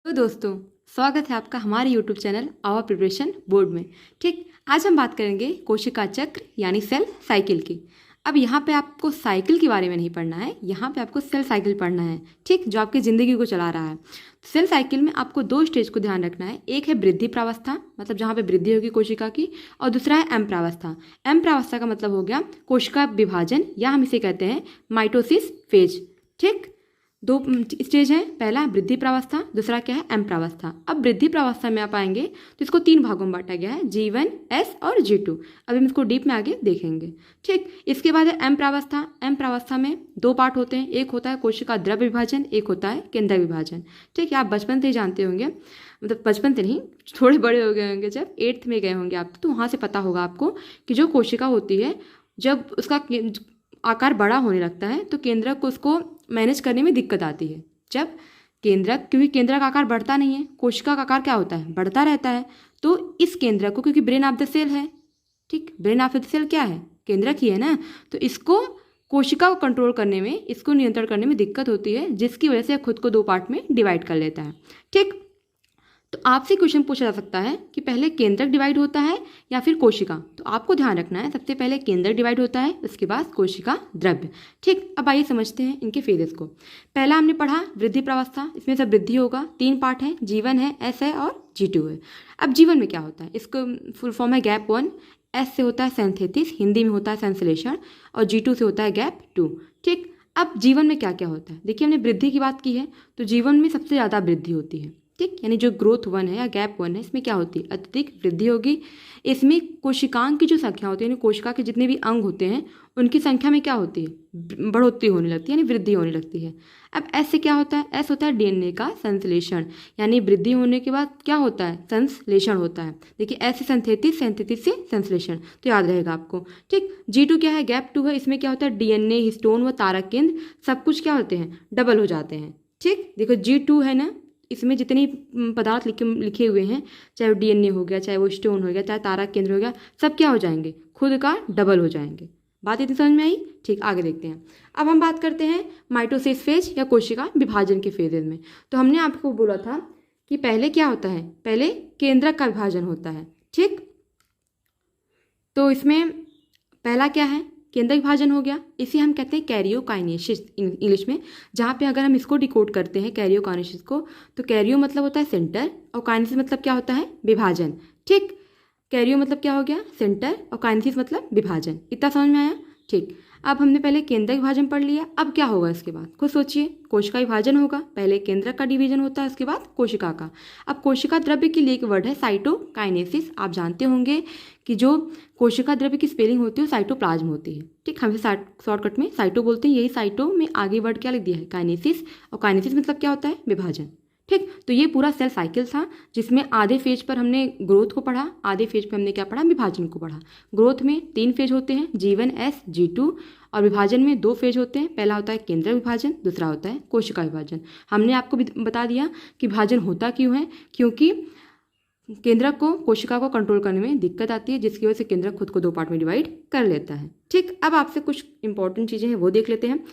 तो दोस्तों, स्वागत है आपका हमारे YouTube channel our preparation board में। ठीक, आज हम बात करेंगे कोशिका चक्र यानी सेल साइकिल की। अब यहाँ पे आपको साइकिल के बारे में नहीं पढ़ना है, यहाँ पे आपको सेल साइकिल पढ़ना है, ठीक, जो आपकी ज़िंदगी को चला रहा है। सेल साइकिल में आपको दो स्टेज को ध्यान रखना है। एक है वृद्धि प्रावस्था, मतलब जहाँ पे वृद्धि होगी कोशिका की, और दूसरा है एम प्रावस्था। एम प्रावस्था का मतलब हो गया कोशिका विभाजन, या हम इसे कहते हैं माइटोसिस फेज। ठीक, दो स्टेज हैं, पहला वृद्धि प्रावस्था, दूसरा क्या है एम प्रावस्था। अब वृद्धि प्रावस्था में आप आएंगे तो इसको तीन भागों में बांटा गया है, G1, S और G2। अब हम इसको डीप में आगे देखेंगे। ठीक, इसके बाद है एम प्रावस्था। एम प्रावस्था में दो पार्ट होते हैं, एक होता है कोशिका द्रव्य विभाजन, एक होता है केंद्रक विभाजन। ठीक है, आप बचपन से ही जानते होंगे, मतलब बचपन से नहीं, थोड़े बड़े हो गए होंगे, जब 8th में गए होंगे आप तो वहाँ से पता होगा आपको कि जो कोशिका होती है जब उसका आकार बड़ा होने लगता है तो केंद्रक को उसको मैनेज करने में दिक्कत आती है। जब केंद्रक, क्योंकि केंद्रक का आकार बढ़ता नहीं है, कोशिका का आकार क्या होता है, बढ़ता रहता है, तो इस केंद्रक को, क्योंकि ब्रेन ऑफ द सेल है, ठीक, ब्रेन ऑफ द सेल क्या है, केंद्रक ही है ना, तो इसको कोशिका को कंट्रोल करने में, इसको नियंत्रण करने में दिक्कत होती है, जिसकी वजह से खुद को दो पार्ट में डिवाइड कर लेता है। ठीक, तो आपसे क्वेश्चन पूछा जा सकता है कि पहले केंद्रक डिवाइड होता है या फिर कोशिका। तो आपको ध्यान रखना है, सबसे पहले केंद्रक डिवाइड होता है, उसके बाद कोशिका द्रव्य। ठीक, अब आइए समझते हैं इनके फेजेस को। पहला हमने पढ़ा वृद्धि प्रावस्था, इसमें सब वृद्धि होगा, तीन पार्ट है, G1 है, S है और G2 है। अब G1 में क्या होता है, इसको फुल फॉर्म है गैप 1, S से होता है सिंथेसिस, हिंदी में होता है संश्लेषण, और G2 से होता है गैप 2। ठीक, अब G1 में क्या क्या होता है, देखिए हमने वृद्धि की बात की है, तो G1 में सबसे ज़्यादा वृद्धि होती है। ठीक, यानी जो ग्रोथ 1 है या गैप 1 है, इसमें क्या होती है, अत्यधिक वृद्धि होगी। इसमें कोशिकांग की जो संख्या होती है, यानी कोशिका के जितने भी अंग होते हैं उनकी संख्या में क्या होती है, बढ़ोतरी होने लगती है, यानी वृद्धि होने लगती है। अब एस से क्या होता है, एस होता है डीएनए का संश्लेषण, यानी वृद्धि होने के बाद क्या होता है, संश्लेषण होता है। देखिए एस से सिंथेसिस, सिंथेसिस से संश्लेषण, तो याद रहेगा आपको। ठीक, G2 क्या है, गैप 2 है, इसमें क्या होता है, डीएनए, हिस्टोन व तारक केंद्र सब कुछ क्या होते हैं, डबल हो जाते हैं। ठीक, देखो G2 है ना, इसमें जितनी पदार्थ लिखे हुए हैं, चाहे वो डीएनए हो गया, चाहे वो स्टोन हो गया, चाहे तारक केंद्र हो गया, सब क्या हो जाएंगे, खुद का डबल हो जाएंगे। बात इतनी समझ में आई। ठीक, आगे देखते हैं। अब हम बात करते हैं माइटोसिस फेज या कोशिका विभाजन के फेजेज में। तो हमने आपको बोला था कि पहले क्या होता है, पहले केंद्रक का विभाजन होता है। ठीक, तो इसमें पहला क्या है, केंद्रक विभाजन हो गया, इसे हम कहते हैं कैरियोकाइनेसिस इंग्लिश में। जहाँ पे अगर हम इसको डिकोड करते हैं कैरियोकाइनेसिस को, तो कैरियो मतलब होता है सेंटर, और काइनेसिस मतलब क्या होता है, विभाजन। ठीक, कैरियो मतलब क्या हो गया, सेंटर, और काइनेसिस मतलब विभाजन। इतना समझ में आया। ठीक, अब हमने पहले केंद्रक विभाजन पढ़ लिया, अब क्या होगा इसके बाद, खुद सोचिए, कोशिका विभाजन होगा, पहले केंद्रक का डिवीजन होता है, उसके बाद कोशिका का। अब कोशिका द्रव्य के लिए एक वर्ड है साइटोकाइनेसिस। आप जानते होंगे कि जो कोशिका द्रव्य की स्पेलिंग होती है साइटोप्लाज्म होती है। ठीक, हम शॉर्टकट में साइटो बोलते हैं, यही साइटो में आगे वर्ड क्या लिख दिया है, काइनेसिस, और काइनेसिस मतलब क्या होता है, विभाजन। ठीक, तो ये पूरा सेल साइकिल था, जिसमें आधे फेज पर हमने ग्रोथ को पढ़ा, आधे फेज पर हमने क्या पढ़ा, विभाजन को पढ़ा। ग्रोथ में 3 फेज होते हैं, G1, S, G2, और विभाजन में 2 फेज होते हैं, पहला होता है केंद्रक विभाजन, दूसरा होता है कोशिका विभाजन। हमने आपको भी बता दिया कि विभाजन होता क्यों है, क्योंकि केंद्रक को, कोशिका को कंट्रोल करने में दिक्कत आती है, जिसकी वजह से केंद्रक खुद को दो पार्ट में डिवाइड कर लेता है। ठीक, अब आपसे कुछ इंपॉर्टेंट चीज़ें हैं वो देख लेते हैं।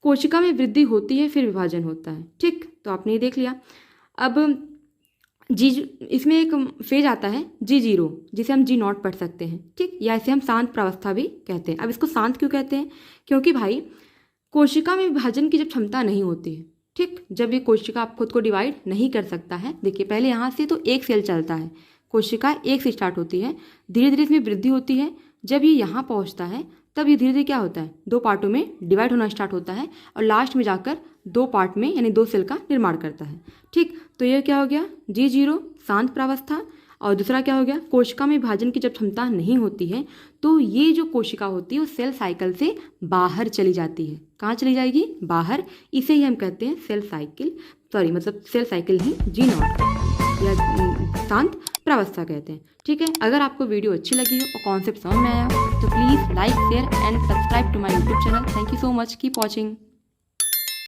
कोशिका में वृद्धि होती है, फिर विभाजन होता है। ठीक, तो आपने ये देख लिया। अब इसमें एक फेज आता है G0, जिसे हम G0 पढ़ सकते हैं। ठीक, या इसे हम शांत प्रावस्था भी कहते हैं। अब इसको शांत क्यों कहते हैं, क्योंकि भाई कोशिका में विभाजन की जब क्षमता नहीं होती है, ठीक, जब ये कोशिका आप खुद को डिवाइड नहीं कर सकता है, देखिए पहले यहाँ से तो एक सेल चलता है, कोशिका एक से स्टार्ट होती है, धीरे धीरे इसमें वृद्धि होती है, जब ये यहाँ पहुँचता है तब ये धीरे धीरे क्या होता है, दो पार्टों में डिवाइड होना स्टार्ट होता है, और लास्ट में जाकर दो पार्ट में यानी दो सेल का निर्माण करता है। ठीक, तो ये क्या हो गया, G0 शांत प्रावस्था, और दूसरा क्या हो गया, कोशिका में विभाजन की जब क्षमता नहीं होती है तो ये जो कोशिका होती है वो सेल साइकिल से बाहर चली जाती है। कहाँ चली जाएगी, बाहर। इसे ही हम कहते हैं सेल साइकिल, मतलब सेल साइकिल ही G0 या शांत प्रावस्था कहते हैं। ठीक है, अगर आपको वीडियो अच्छी लगी हो और कॉन्सेप्ट समझ में आया तो please like, share and subscribe to my YouTube channel. Thank you so much, keep watching.